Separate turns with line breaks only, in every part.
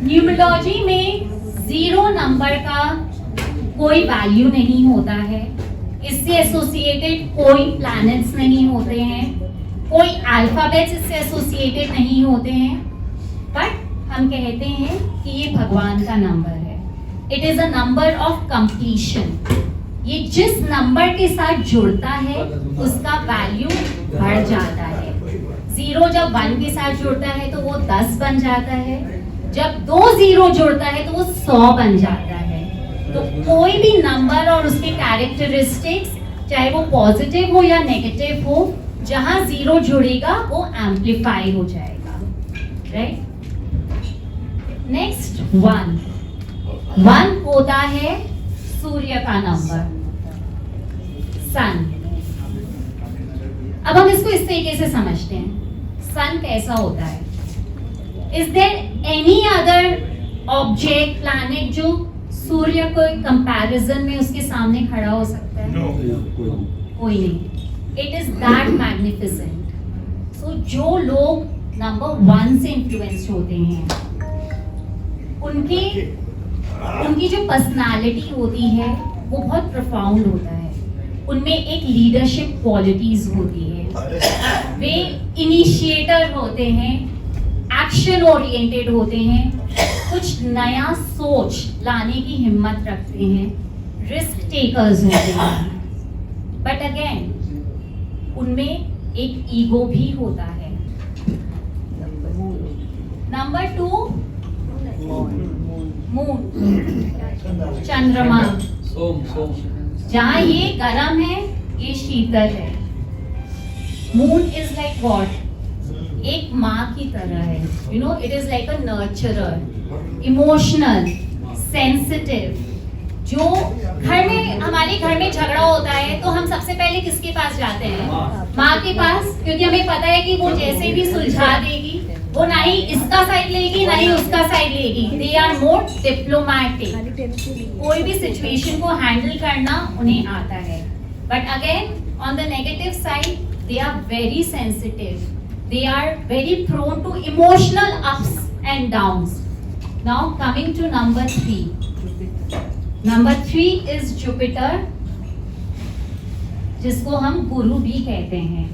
Numerology में 0 number का कोई वैल्यू नहीं होता है, इससे एसोसिएटेड कोई प्लैनेट्स नहीं होते हैं, कोई अल्फाबेट्स इससे एसोसिएटेड नहीं होते हैं, बट हम कहते हैं कि ये भगवान का नंबर है। It is a number of completion. ये जिस नंबर के साथ जुड़ता है उसका वैल्यू बढ़ जाता है। 0 जब 1 के साथ जुड़ता है तो वो 10 बन जाता है, जब 2 0 जुड़ता है तो वो 100 बन जाता है। तो कोई भी नंबर और उसके कैरेक्टरिस्टिक्स, चाहे वो पॉजिटिव हो या नेगेटिव हो, जहां 0 जुड़ेगा वो एम्पलीफाई हो जाएगा, राइट। नेक्स्ट 1 होता है सूर्य का नंबर, सन। अब हम इसको इस तरीके से समझते हैं, सन कैसा होता है। Is there any other object, planet जो सूर्य को कंपैरिजन में उसके सामने खड़ा हो सकता है? कोई नहीं। It is that magnificent. So जो लोग नंबर 1 से इन्फ्लुएंस होते हैं, उनकी जो पर्सनालिटी होती है वो बहुत प्रोफाउंड होता है। उनमें एक लीडरशिप क्वालिटीज होती है, वे इनिशिएटर होते हैं, एक्शन ओरिएंटेड होते हैं, कुछ नया सोच लाने की हिम्मत रखते हैं, रिस्क टेकर्स होते हैं। बट अगेन उनमें एक ईगो भी होता है। नंबर 2 मून, चंद्रमा। जहां ये गर्म है, ये शीतल है। Moon is like what? एक माँ की तरह है, you know, it is like a नर्चरर, emotional, sensitive. जो हमारे घर में झगड़ा होता है तो हम सबसे पहले किसके पास जाते हैं? माँ के पास, क्योंकि हमें पता है कि वो जैसे भी सुलझा देगी, वो ना ही इसका साइड लेगी ना ही उसका साइड लेगी। They are more diplomatic. कोई भी सिचुएशन को हैंडल करना उन्हें आता है। But again on the negative side, they are very sensitive, they are very prone to emotional ups and downs. Now coming to number 3. Number 3 is Jupiter, जिसको हम गुरु भी कहते हैं।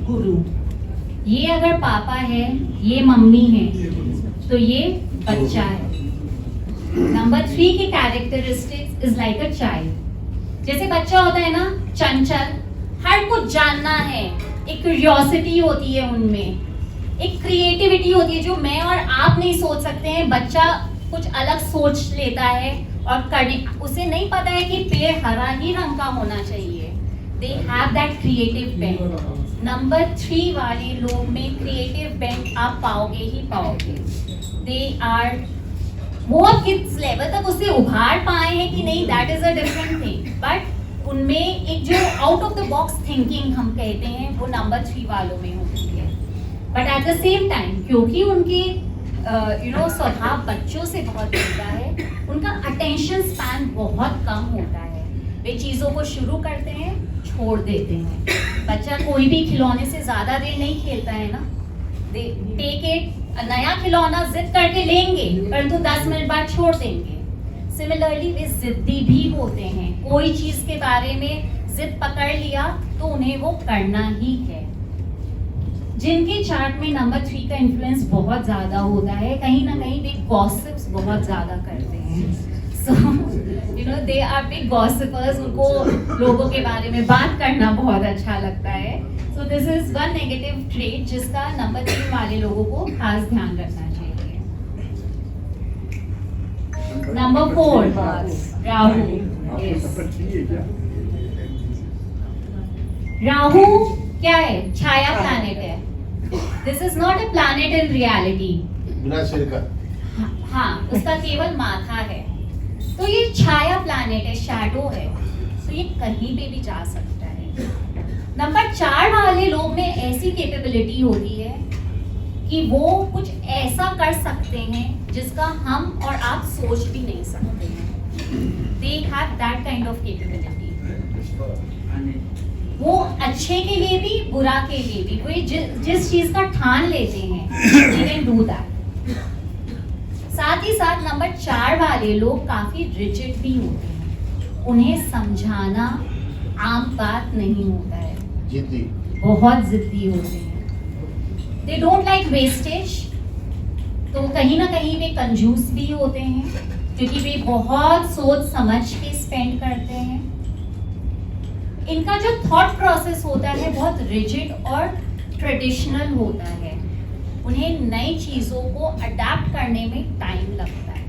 गुरु, ये अगर पापा है, ये मम्मी है, तो ये बच्चा है। नंबर 3 की characteristics is like a child. जैसे बच्चा होता है ना, चंचल, हर कुछ जानना है, एक क्यूरियोसिटी होती है उनमें, एक क्रिएटिविटी होती है जो मैं और आप नहीं सोच सकते हैं। बच्चा कुछ अलग सोच लेता है और करने, उसे नहीं पता है कि पेड़ हरा ही रंग का होना चाहिए। दे have that creative bent. Number 3 वाले लोग में क्रिएटिव बेंट आप पाओगे ही पाओगे। दे आर, वो अब किस लेवल तक उसे उभार पाए हैं कि नहीं, that is a different thing, but उनमें एक जो out of the box thinking हम कहते हैं, वो नंबर 3 वालों में होती है। But at the same time, क्योंकि उनके स्वभाव बच्चों से बहुत मिलता है, उनका अटेंशन स्पैन बहुत कम होता है। वे चीज़ों को शुरू करते हैं, छोड़ देते हैं। बच्चा कोई भी खिलौने से ज़्यादा देर नहीं खेलता है ना। दे टेक इट, नया खिलौना जिद करके लेंगे, परंतु 10 मिनट बाद छोड़ देंगे। सिमिलरली वे जिद्दी भी होते हैं, कोई चीज के बारे में जिद पकड़ लिया तो उन्हें वो करना ही है। जिनके चार्ट में नंबर 3 का इन्फ्लुएंस बहुत ज्यादा होता है, कहीं ना कहीं वे गॉसिप्स बहुत ज्यादा करते हैं। So you know, they are big gossipers. उनको लोगों के बारे में बात करना बहुत अच्छा लगता है। सो this is one negative trait जिसका नंबर 3 वाले लोगों को खास ध्यान रखना चाहिए। नंबर 4, राहु। राहु क्या है? छाया प्लैनेट है। This is not a planet in reality.
बिना सिर का।
हाँ, उसका केवल माथा है। तो ये छाया प्लैनेट है, शैडो है, तो ये कहीं पे भी जा सकता है। नंबर 4 वाले लोग में ऐसी कैपेबिलिटी होती है कि वो कुछ ऐसा कर सकते हैं जिसका हम और आप सोच भी नहीं सकते हैं। They have that kind of capability. वो अच्छे के लिए भी बुरा के लिए भी, वो जिस चीज का ठान लेते हैं, डू दैट। साथ ही साथ नंबर 4 वाले लोग काफी रिजिड भी होते हैं, उन्हें समझाना आम बात नहीं होता है,
जिद्दी,
बहुत जिद्दी होते हैं। दे डोंट लाइक वेस्टेज, तो कहीं ना कहीं वे कंजूस भी होते हैं क्योंकि वे बहुत सोच समझ के स्पेंड करते हैं। इनका जो थॉट प्रोसेस होता है बहुत रिजिड और ट्रेडिशनल होता है, उन्हें नई चीजों को अडेप्ट करने में टाइम लगता है।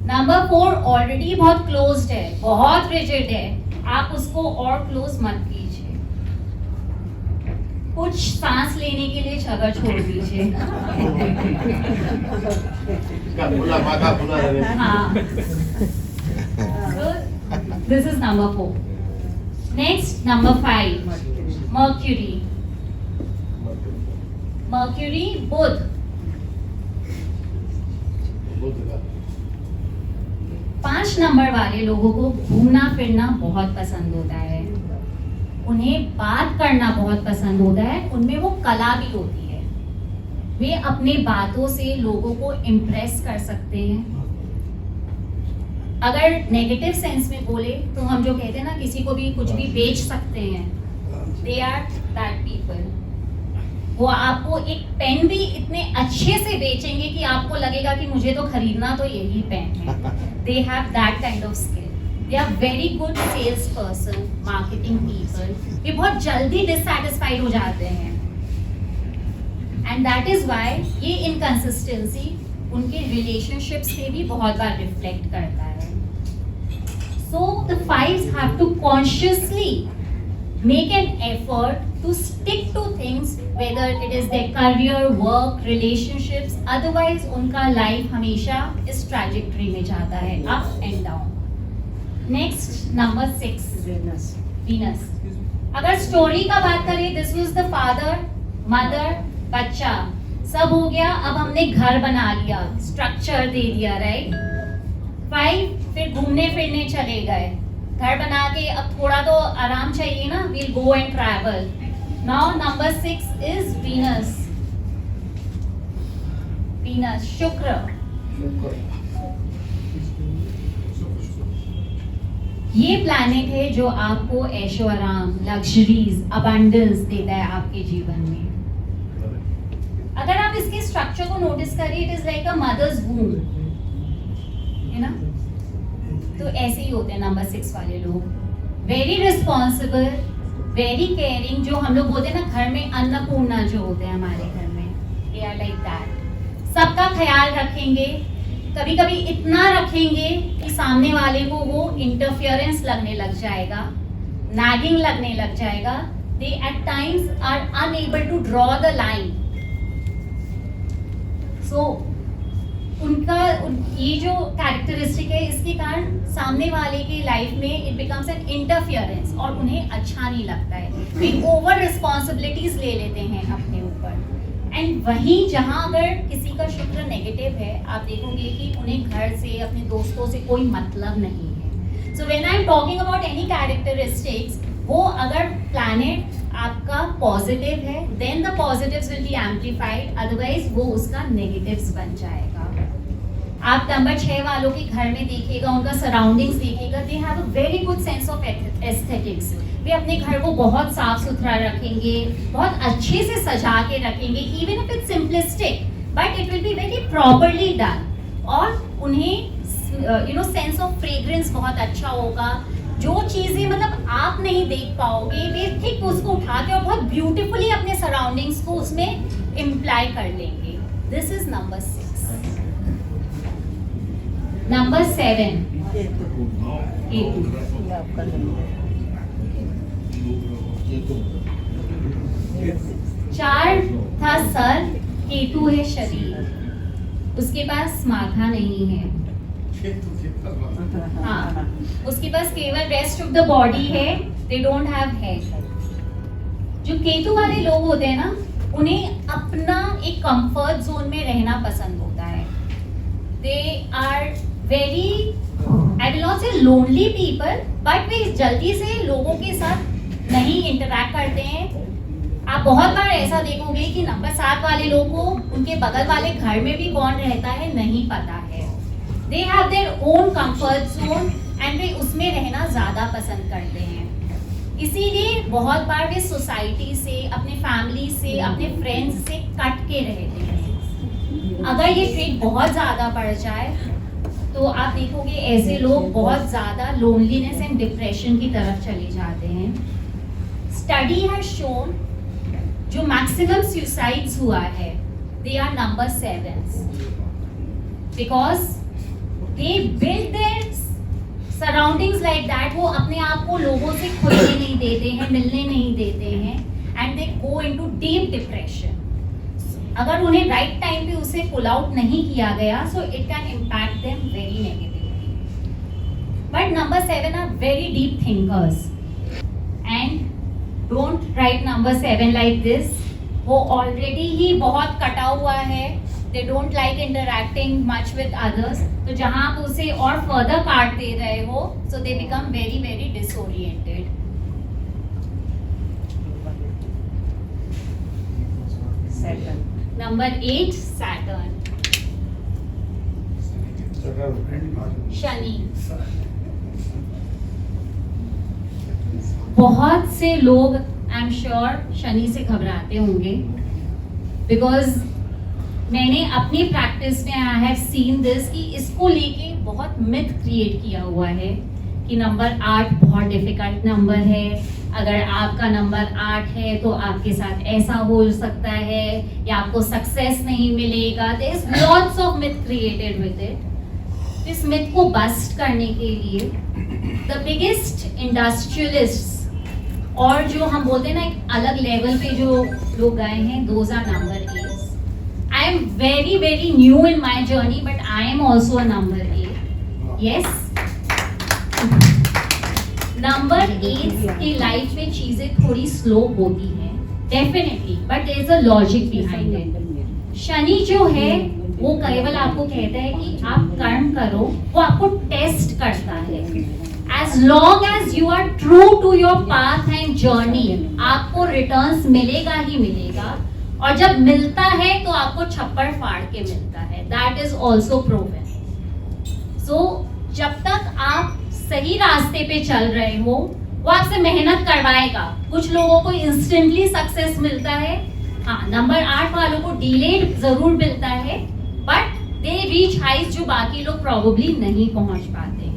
नंबर 4 ऑलरेडी बहुत क्लोज्ड है, बहुत रिजिड है, आप उसको और क्लोज मत कीजिए, कुछ सांस लेने के लिए जगह छोड़ दीजिए।
माथा फुला रहे।
हाँ, this is number 4। Next number 5, Mercury. Mercury बुध।
बुध का
5 नंबर वाले लोगों को घूमना फिरना बहुत पसंद होता है, उन्हें बात करना बहुत पसंद होता है, उनमें वो कला भी होती है, वे अपने बातों से लोगों को इम्प्रेस कर सकते हैं। अगर नेगेटिव सेंस में बोले तो हम जो कहते हैं ना, किसी को भी कुछ भी बेच सकते हैं, दे आर दैट पीपल। वो आपको एक पेन भी इतने अच्छे से बेचेंगे कि आपको लगेगा कि मुझे तो खरीदना तो यही पेन है। They have that kind of skill, they are very good sales person, marketing people. ये बहुत जल्दी डिससैटिस्फाइड हो जाते हैं, एंड दैट इज व्हाई ये इनकंसिस्टेंसी उनके रिलेशनशिप्स पे भी बहुत बार रिफ्लेक्ट करता है। So the 5s have to consciously make an effort to stick to things, whether it is their career, work, relationships. Otherwise, उनका life हमेशा इस trajectory में जाता है, up and down. Next, number 6, Venus. अगर story का बात करें, this was the father, mother, बच्चा, सब हो गया। अब हमने घर बना लिया, structure दे दिया, right? 5 फिर घूमने फिरने चले गए, घर बना के अब थोड़ा तो आराम चाहिए ना, we'll go and travel. Now number 6 is Venus. Venus, शुक्र। ये प्लैनेट है जो आपको ऐशो आराम, लग्जरीज, अबंडेंस देता है आपके जीवन में। अगर आप इसके स्ट्रक्चर को नोटिस करें, it is like a mother's womb, है ना? तो ऐसे ही होते हैं नंबर 6 वाले लोग, वेरी रिस्पॉन्सिबल, वेरी केयरिंग। जो हम लोग बोलते हैं ना, घर में अन्नपूर्णा जो होते हैं हमारे घर में, दे आर लाइक दैट। सबका ख्याल रखेंगे, कभी कभी इतना रखेंगे कि सामने वाले को वो इंटरफियरेंस लगने लग जाएगा, नैगिंग लगने लग जाएगा। They at times are unable to draw the line. So उनका ये जो कैरेक्टरिस्टिक है, इसके कारण सामने वाले की लाइफ में इट बिकम्स एन इंटरफियरेंस और उन्हें अच्छा नहीं लगता है। वे ओवर रिस्पॉन्सिबिलिटीज ले लेते हैं अपने ऊपर। एंड वहीं जहां अगर किसी का शुक्र नेगेटिव है, आप देखोगे कि उन्हें घर से, अपने दोस्तों से कोई मतलब नहीं है। So when I am talking about any characteristics, वो अगर प्लैनेट आपका पॉजिटिव है, then the positives will be amplified, otherwise वो उसका नेगेटिव्स बन जाएगा। आप नंबर 6 वालों के घर में देखिएगा, उनका सराउंडिंग्स देखिएगा, they have a very good sense of aesthetics. वे अपने घर को बहुत साफ सुथरा रखेंगे, बहुत अच्छे से सजा के रखेंगे, even if it's simplistic, but it will be very properly done. और उन्हें सेंस ऑफ फ्रेग्रेंस बहुत अच्छा होगा। जो चीजें मतलब आप नहीं देख पाओगे, वे ठीक उसको उठा के और बहुत ब्यूटीफुली अपने सराउंडिंग्स को उसमें इम्प्लाई कर लेंगे। This is number 6। Number 7, Ketu. चार था सर, केतु है शरीर, उसके पास माथा नहीं है। हाँ, उसके पास केवल रेस्ट ऑफ द बॉडी है, दे डोंट हैव हेड। जो केतु वाले लोग होते हैं ना, उन्हें अपना एक कंफर्ट जोन में रहना पसंद होता है। They are very, I will not say lonely people, but वे जल्दी से लोगों के साथ नहीं इंटरैक्ट करते हैं। आप बहुत बार ऐसा देखोगे कि नंबर 7 वाले लोग को उनके बगल वाले घर में भी कौन रहता है नहीं पता है। They have their own comfort zone and वे उसमें रहना ज़्यादा पसंद करते हैं। इसीलिए बहुत बार वे सोसाइटी से, अपने फैमिली से, अपने फ्रेंड्स से कट के रहते हैं। अगर ये ट्रेट बहुत ज़्यादा बढ़ जाए तो आप देखोगे ऐसे लोग बहुत ज़्यादा लोनलीनेस एंड डिप्रेशन की तरफ चले जाते हैं। स्टडी हैज शोन जो मैक्सिमम सुसाइड्स हुआ है, they are number 7 because they build their surroundings like that. वो अपने आप को लोगों से खुलने नहीं देते हैं, मिलने नहीं देते हैं and they go into deep depression. अगर उन्हें राइट टाइम पे उसे पुल आउट नहीं किया गया so it can impact them very negatively. But number 7 are very deep thinkers and don't right number 7 like this. वो ऑलरेडी ही बहुत कटा हुआ है, they don't like interacting much with others. तो जहां आप उसे और फर्दर काट दे रहे हो so they become very very disoriented. Number 8 Saturn, Shani. बहुत से लोग आई एम श्योर शनि से घबराते होंगे बिकॉज मैंने अपनी प्रैक्टिस में आई हैव सीन दिस कि इसको लेके बहुत मिथ क्रिएट किया हुआ है कि नंबर 8 बहुत डिफिकल्ट नंबर है, अगर आपका नंबर 8 है तो आपके साथ ऐसा हो सकता है या आपको सक्सेस नहीं मिलेगा। There is lots of myth created with it. इस मिथ को बस्ट करने के लिए द बिगेस्ट इंडस्ट्रियलिस्ट्स और जो हम बोलते हैं ना एक अलग लेवल पे जो लोग गए हैं, those are number 8। I am very very new in my journey but I am also a number 8। Yes, number 8 की लाइफ में चीजें थोड़ी स्लो होती हैं definitely, but there is a logic behind it. Shani जो है वो केवल आपको कहता है कि आप कर्म करो, वो आपको टेस्ट करता है। As long as you are true to your path and journey आपको रिटर्न्स मिलेगा ही मिलेगा, और जब मिलता है तो आपको छप्पड़ फाड़ के मिलता है। That is also proven. So जब तक आप सही रास्ते पे चल रहे हो वो आपसे मेहनत करवाएगा। कुछ लोगों को इंस्टेंटली सक्सेस मिलता है, हाँ नंबर 8 वालों को डिलेड जरूर मिलता है, बट दे रीच हाइट्स जो बाकी लोग प्रोबेबली नहीं पहुंच पाते हैं।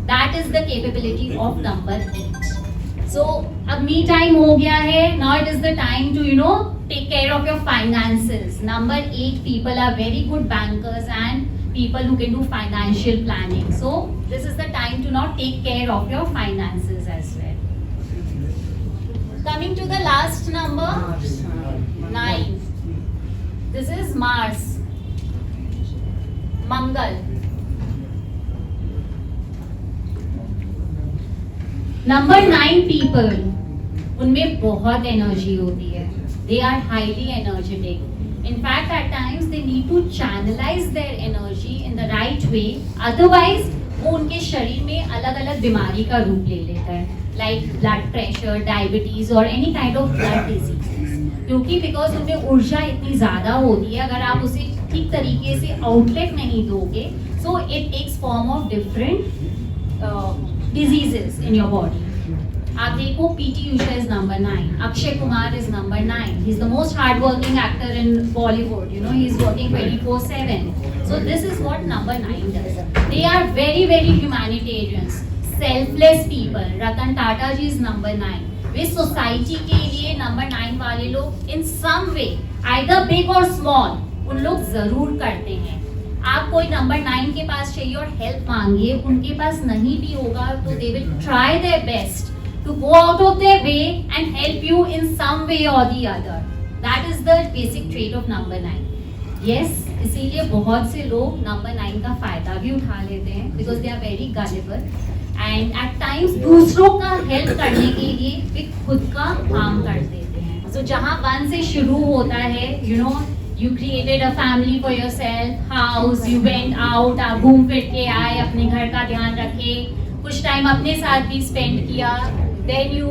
That is the capability of number 8। सो अब मी टाइम हो गया है, now it is the time to take care of your finances. Number 8 people are very good bankers and people who can do financial planning. So this is the time to now take care of your finances as well. Coming to the last number 9. This is Mars. Mangal. Number 9 people, उनमें बहुत energy होती है। They are highly energetic. In fact, at times they need to channelize their energy in the right way. Otherwise, वो उनके शरीर में अलग-अलग बीमारी का रूप ले लेता है, like blood pressure, diabetes or any kind of blood diseases. क्योंकि because उनमें ऊर्जा इतनी ज़्यादा होती है, अगर आप उसे ठीक तरीके से आउटलेट नहीं दोगे, so it takes form of different diseases in your body. आप देखो PT Usha is number 9, Akshay Kumar is number 9, he is the most hard working actor in Bollywood, he is working 24/7. So this is what number 9 does. They are very very humanitarians, selfless people. Ratan Tata ji is number 9. वे society के लिए number 9 वाले लोग in some way either big और small उन लोग जरूर करते हैं. आप कोई नंबर 9 के पास चाहिए और हेल्प मांगिए, उनके पास नहीं भी होगा तो they will try their best to go out of their way and help you in some way or the other. That is the basic trait of number 9. Yes, इसीलिए बहुत से लोग नंबर 9 का फायदा भी उठा लेते हैं because they are very gullible and at times दूसरों का हेल्प करने के लिए वे खुद का काम कर देते हैं. So जहाँ 1 से शुरू होता है, you created a family for yourself, house, you went out, आप घूम फिर के आए, अपने घर का ध्यान रखे, कुछ टाइम अपने साथ भी स्पेंड किया, then you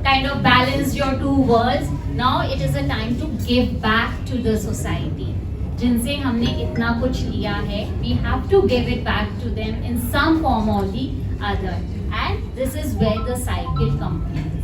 kind of balance your two worlds. Now it is a time to give back to the society. जिनसे हमने इतना कुछ लिया है, we have to give it back to them in some form or the other. And this is where the cycle completes.